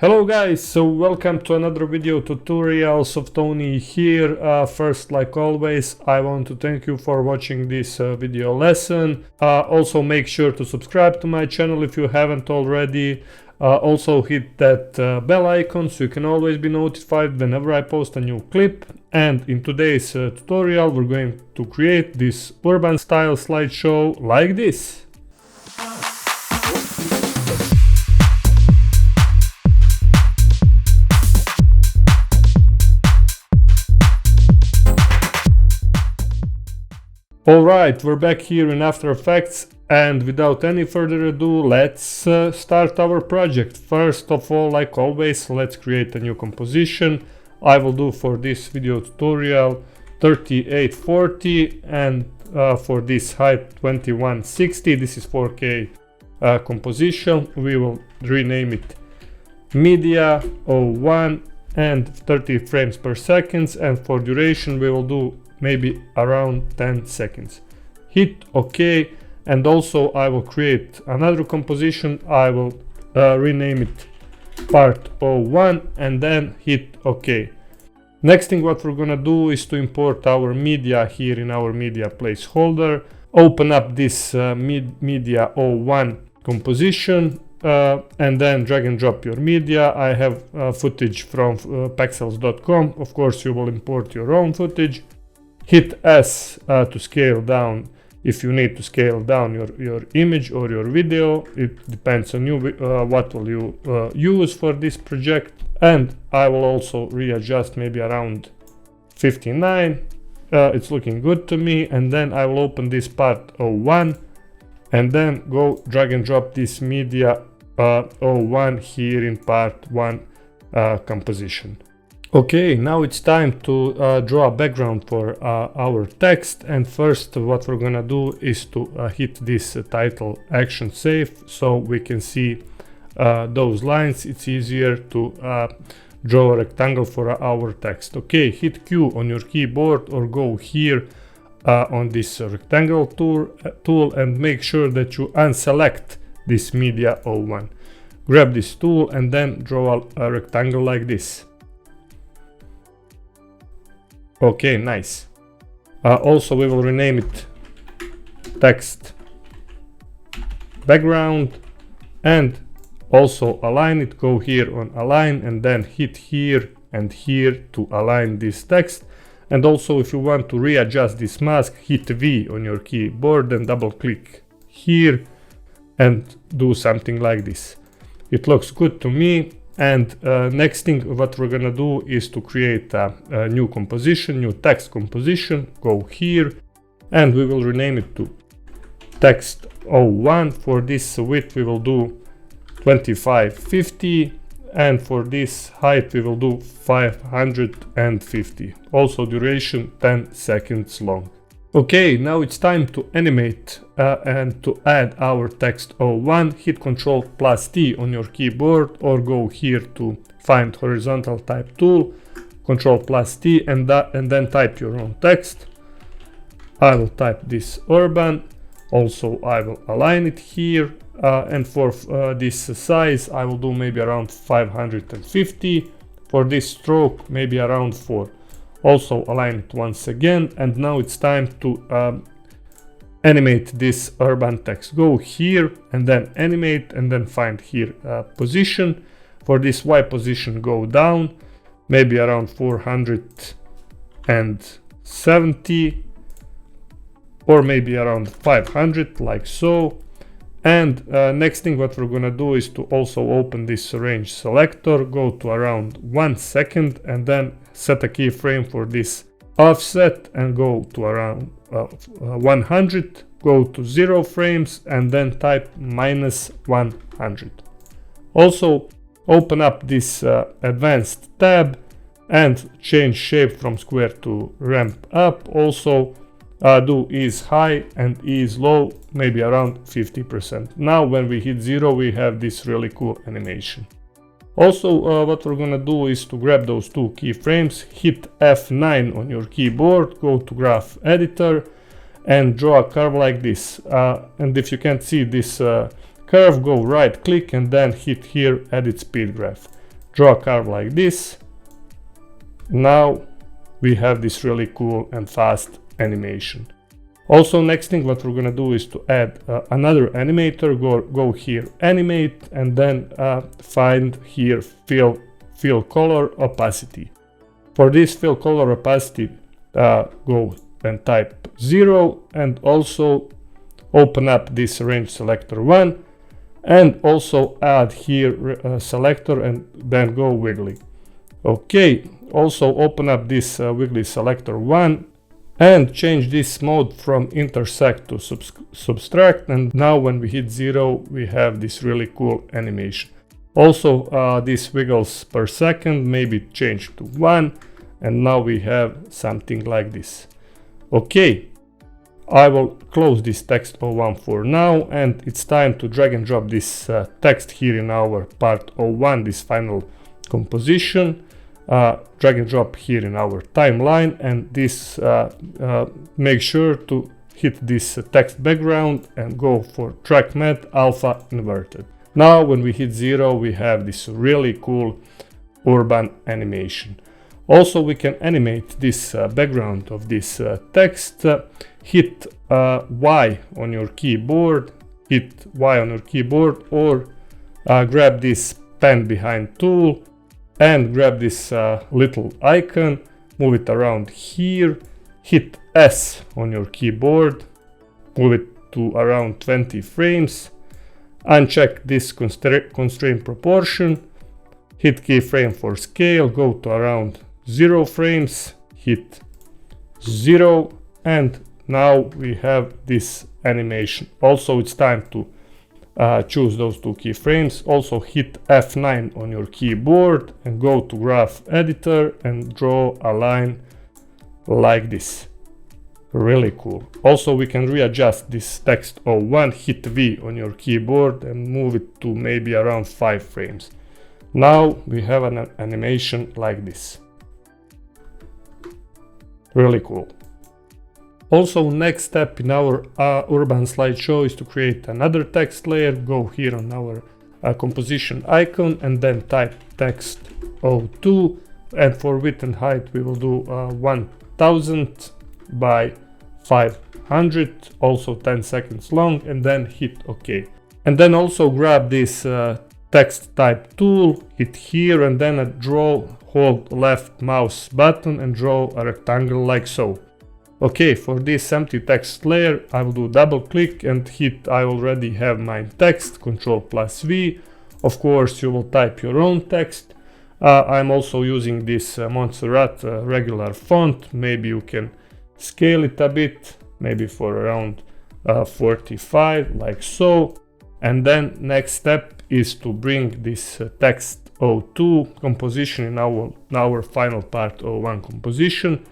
Hello guys, so welcome to another video tutorials of Tony here. First, like always, I want to thank you for watching this video lesson. Also make sure to subscribe to my channel if you haven't already. Also hit that bell icon so you can always be notified whenever I post a new clip. And in today's tutorial we're going to create this urban style slideshow like this. Alright, we're back here in After Effects, and without any further ado, let's start our project. First of all, like always, let's create a new composition. I will do for this video tutorial 3840 and for this height 2160. This is 4K composition. We will rename it Media 01 and 30 frames per second, and for duration we will do maybe around 10 seconds. Hit OK, and also I will create another composition. I will rename it part 01 and then hit OK. Next thing what we're gonna do is to import our media here in our media placeholder. Open up this media 01 composition and then drag and drop your media. I have footage from pexels.com. Of course you will import your own footage. Hit S to scale down if you need to scale down your image or your video. It depends on you what will you use for this project. And I will also readjust maybe around 59. It's looking good to me. And then I will open this part 01 and then go drag and drop this media 01 here in part 1 composition. Okay, now it's time to draw a background for our text, and first what we're gonna do is to hit this title action save so we can see those lines. It's easier to draw a rectangle for our text. Okay, hit Q on your keyboard or go here on this rectangle tool and make sure that you unselect this media 01. Grab this tool and then draw a rectangle like this. Okay, nice. Also we will rename it text background and also align it. Go here on align and then hit here and here to align this text. And also if you want to readjust this mask, hit V on your keyboard and double click here and do something like this. It looks good to me. And next thing what we're gonna do is to create a new composition, new text composition. Go here and we will rename it to text 01. For this width we will do 2550 and for this height we will do 550. Also duration 10 seconds long. Okay, now it's time to animate and to add our text 01. Hit Ctrl+T on your keyboard or go here to find horizontal type tool, Ctrl+T and then type your own text. I will type this urban. Also I will align it here and for this size I will do maybe around 550. For this stroke maybe around 4. Also align it once again, and now it's time to animate this urban text. Go here and then animate and then find here position. For this Y position go down maybe around 470 or maybe around 500 like so. And next thing what we're gonna do is to also open this range selector, go to around 1 second and then set a keyframe for this offset and go to around 100, go to 0 frames and then type -100. Also open up this advanced tab and change shape from square to ramp up. Also do ease high and ease low, maybe around 50%. Now when we hit 0 we have this really cool animation. Also what we're gonna do is to grab those two keyframes, hit F9 on your keyboard, go to graph editor and draw a curve like this. And if you can't see this curve, go right click and then hit here edit speed graph. draw a curve like this. Now we have this really cool and fast animation. Also, next thing what we're gonna do is to add another animator. Go here, animate, and then find here fill color opacity. For this fill color opacity, go and type 0, and also open up this range selector 1, and also add here selector and then go wiggly. Okay, also open up this wiggly selector 1 and change this mode from intersect to subtract, and now when we hit 0 we have this really cool animation. Also these wiggles per second maybe change to 1, and now we have something like this. Okay, I will close this text 01 for now, and it's time to drag and drop this text here in our part 01, this final composition. Drag and drop here in our timeline, and this make sure to hit this text background and go for track matte alpha inverted. Now when we hit 0 we have this really cool urban animation. Also we can animate this background of this text. Hit Y on your keyboard, or grab this pen behind tool and grab this little icon, move it around here, hit S on your keyboard, move it to around 20 frames, uncheck this constraint proportion, hit keyframe for scale, go to around 0 frames, hit 0, and now we have this animation. Also it's time to choose those two keyframes. Also hit F9 on your keyboard and go to graph editor and draw a line like this. Really cool. Also we can readjust this text 01, hit V on your keyboard and move it to maybe around 5 frames. Now we have an animation like this. Really cool. Also, next step in our Urban Slideshow is to create another text layer. Go here on our composition icon and then type text 02, and for width and height we will do 1000 by 500, also 10 seconds long, and then hit OK. And then also grab this text type tool, hit here, and then draw, hold left mouse button and draw a rectangle like so. Okay, for this empty text layer I will do double click and hit I already have my text, Ctrl+V. Of course you will type your own text. I'm also using this Montserrat regular font. Maybe you can scale it a bit, maybe for around 45, like so. And then next step is to bring this text 02 composition in our final part 01 composition.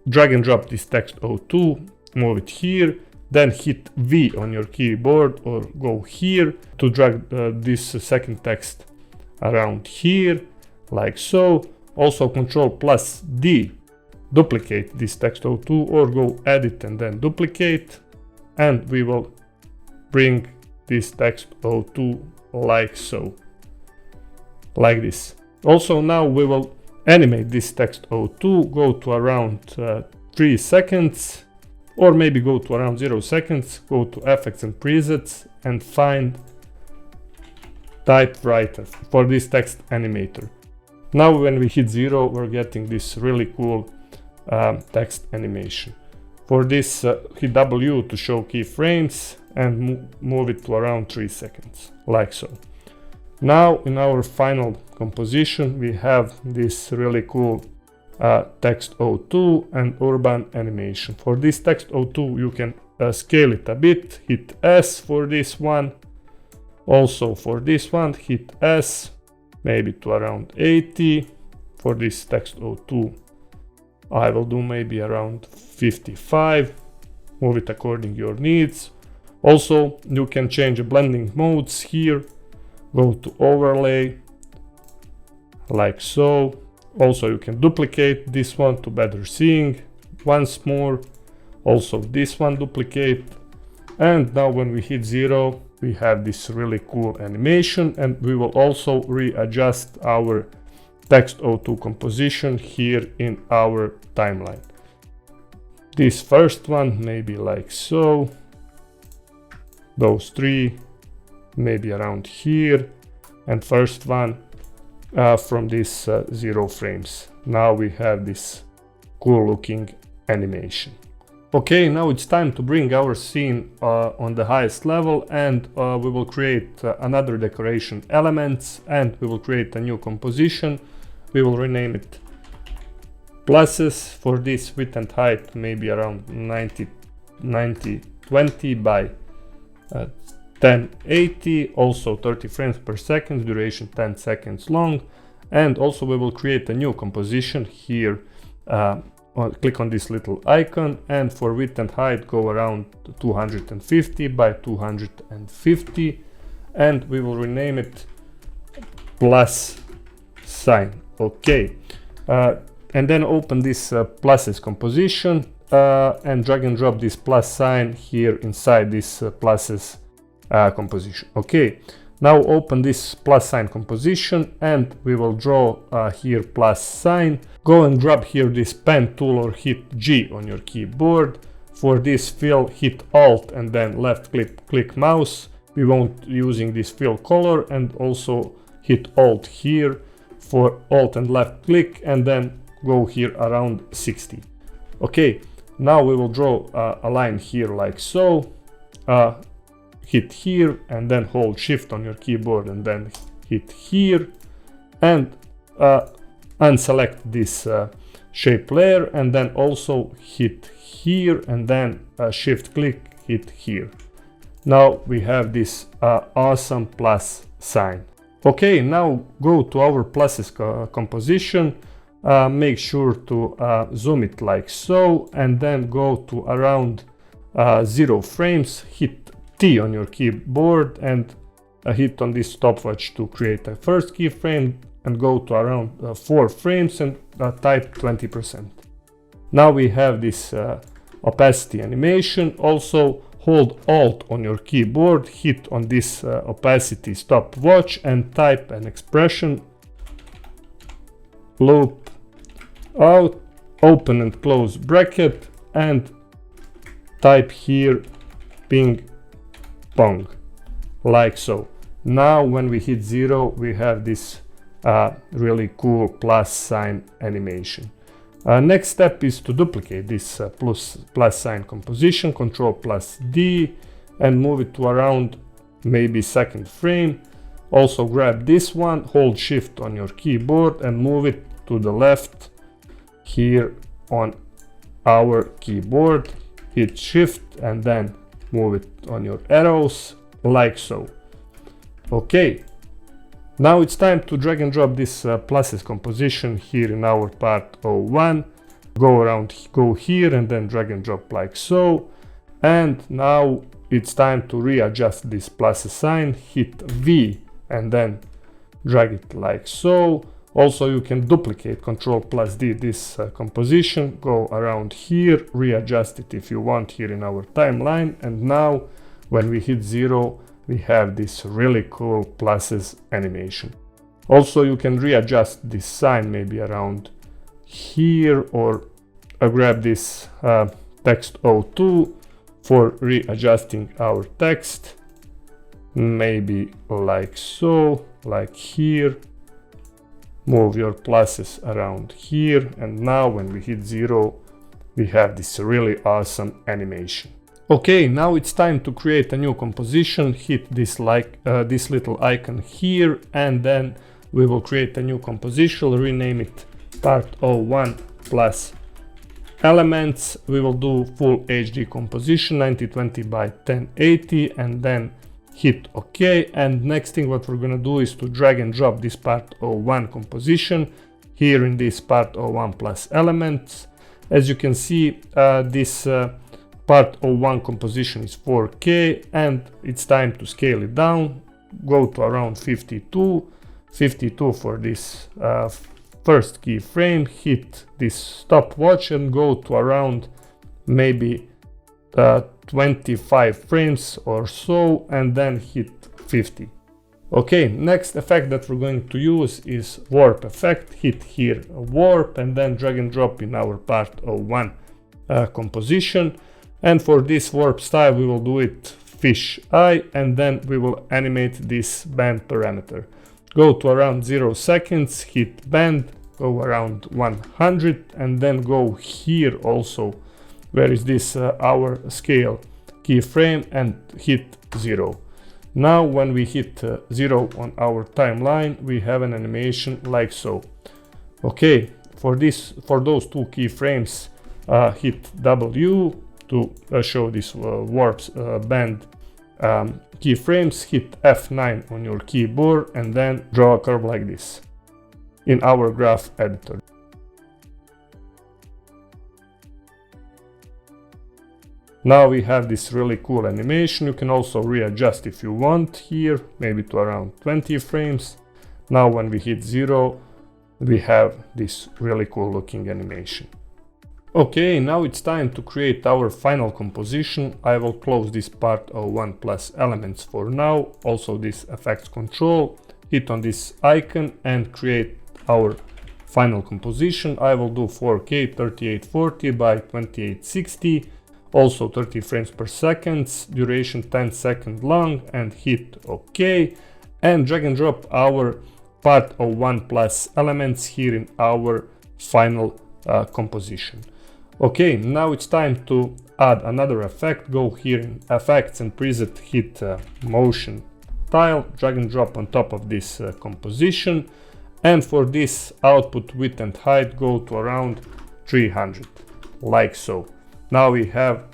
Drag and drop this text 02, move it here, then hit V on your keyboard or go here to drag this second text around here, like so. Also Ctrl+D, duplicate this text 02, or go edit and then duplicate, and we will bring this text 02 like so, like this. Also now we will animate this text 02, go to around 3 seconds, or maybe go to around 0 seconds, go to effects and presets and find typewriter for this text animator. Now when we hit 0 we're getting this really cool text animation. For this hit W to show keyframes and move it to around 3 seconds, like so. Now in our final composition we have this really cool text 02 and urban animation. For this text 02 you can scale it a bit, hit S for this one. Also for this one hit S, maybe to around 80. For this text 02 I will do maybe around 55. Move it according to your needs. Also you can change the blending modes here. Go to overlay, like so. Also you can duplicate this one to better seeing once more. Also this one duplicate. And now when we hit 0 we have this really cool animation, and we will also readjust our text02 composition here in our timeline. This first one maybe like so, those three maybe around here, and first one from this 0 frames. Now we have this cool looking animation. Okay, now it's time to bring our scene on the highest level, and we will create another decoration elements, and we will create a new composition. We will rename it pluses. For this width and height maybe around 20 by 1080, also 30 frames per second, duration 10 seconds long. And also we will create a new composition here. Click on this little icon, and for width and height go around 250 by 250, and we will rename it plus sign. Okay, and then open this pluses composition and drag and drop this plus sign here inside this pluses composition. Okay, now open this plus sign composition, and we will draw here plus sign. Go and grab here this pen tool or hit G on your keyboard. For this fill, hit Alt and then left click mouse. We won't using this fill color, and also hit Alt here for Alt and left click, and then go here around 60. Okay, now we will draw a line here like so. Hit here and then hold Shift on your keyboard and then hit here, and unselect this shape layer, and then also hit here and then Shift click, hit here. Now we have this awesome plus sign. Okay, now go to our pluses composition. Make sure to zoom it like so, and then go to around 0 frames, hit T on your keyboard and hit on this stopwatch to create a first keyframe, and go to around 4 frames and type 20%. Now we have this opacity animation. Also hold Alt on your keyboard, hit on this opacity stopwatch and type an expression, loop out, open and close bracket, and type here ping pong, like so. Now when we hit 0, we have this really cool plus sign animation. Next step is to duplicate this plus sign composition. Control plus D and move it to around maybe second frame. Also grab this one, hold Shift on your keyboard and move it to the left here on our keyboard. Hit Shift and then move it on your arrows like so. Okay, now it's time to drag and drop this pluses composition here in our part 01. Go here and then drag and drop like so. And now it's time to readjust this pluses sign. Hit V and then drag it like so. Also you can duplicate, Control plus D, this composition, go around here, readjust it if you want here in our timeline, and now when we hit 0 we have this really cool pluses animation. Also you can readjust this sign maybe around here, or grab this text02 for readjusting our text, maybe like so, like here. Move your pluses around here, and now when we hit 0 we have this really awesome animation. Okay, now it's time to create a new composition. Hit this this little icon here, and then we will create a new composition. Rename it part 01 plus elements. We will do full HD composition 1920 by 1080, and then hit OK. And next thing what we're gonna do is to drag and drop this part 01 composition here in this part 01 plus elements. As you can see, this part 01 composition is 4K, and it's time to scale it down. Go to around 52 for this first keyframe, hit this stopwatch and go to around maybe 25 frames or so, and then hit 50. Okay, next effect that we're going to use is warp effect. Hit here warp and then drag and drop in our part of one composition. And for this warp style we will do it fish eye, and then we will animate this band parameter. Go to around 0 seconds, hit band, go around 100, and then go here also, where is this our scale keyframe, and hit 0. Now when we hit 0 on our timeline, we have an animation like so. Okay, for those two keyframes, hit W to show this warp band keyframes, hit F9 on your keyboard, and then draw a curve like this in our graph editor. Now we have this really cool animation. You can also readjust if you want here, maybe to around 20 frames. Now when we hit 0, we have this really cool looking animation. Okay, now it's time to create our final composition. I will close this part of 1+ elements for now, also this effects control, hit on this icon and create our final composition. I will do 4K 3840 by 2860, also 30 frames per second, duration 10 seconds long, and hit OK, and drag and drop our part of 1+ elements here in our final composition. Okay, now it's time to add another effect. Go here in effects and preset, hit motion tile, drag and drop on top of this composition, and for this output width and height go to around 300, like so. Now we have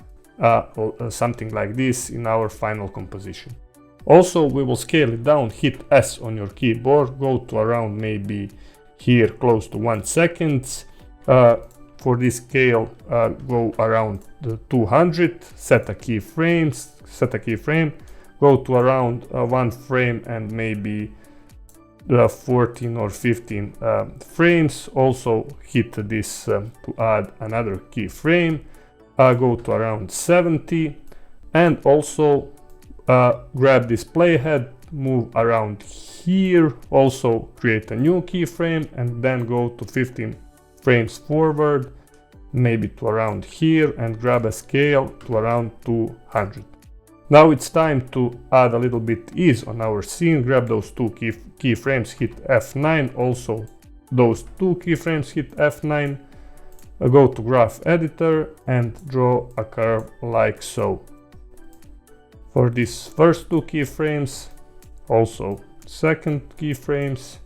something like this in our final composition. Also we will scale it down, hit S on your keyboard, go to around maybe here close to 1 second. For this scale go around 200, set a keyframe, go to around 1 frame and maybe 14 or 15 frames. Also hit this to add another keyframe, go to around 70, and also grab this playhead, move around here, also create a new keyframe, and then go to 15 frames forward, maybe to around here, and grab a scale to around 200. Now it's time to add a little bit ease on our scene. Grab those two keyframes, hit F9, also those two keyframes, hit F9, go to graph editor and draw a curve like so. For these first two keyframes, also second keyframes,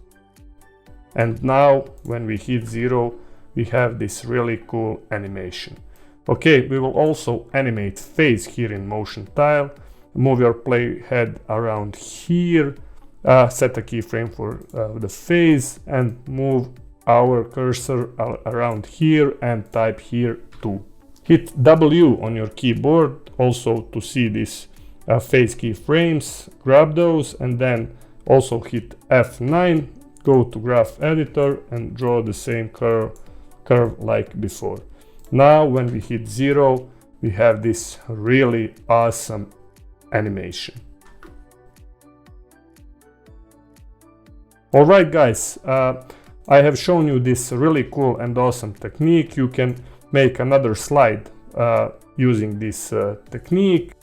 and now when we hit 0, we have this really cool animation. Okay, we will also animate phase here in motion tile. Move your playhead around here, set a keyframe for the phase, and move our cursor around here and type here 2. Hit W on your keyboard also to see these phase keyframes, grab those, and then also hit F9, go to graph editor and draw the same curve like before. Now when we hit 0, we have this really awesome animation. Alright guys, I have shown you this really cool and awesome technique. You can make another slide using this technique.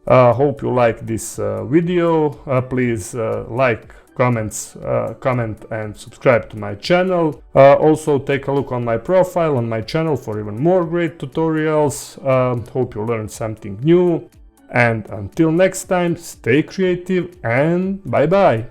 Hope you like this video. Please like, comment and subscribe to my channel. Also take a look on my profile on my channel for even more great tutorials. Hope you learned something new, and until next time, stay creative and bye bye.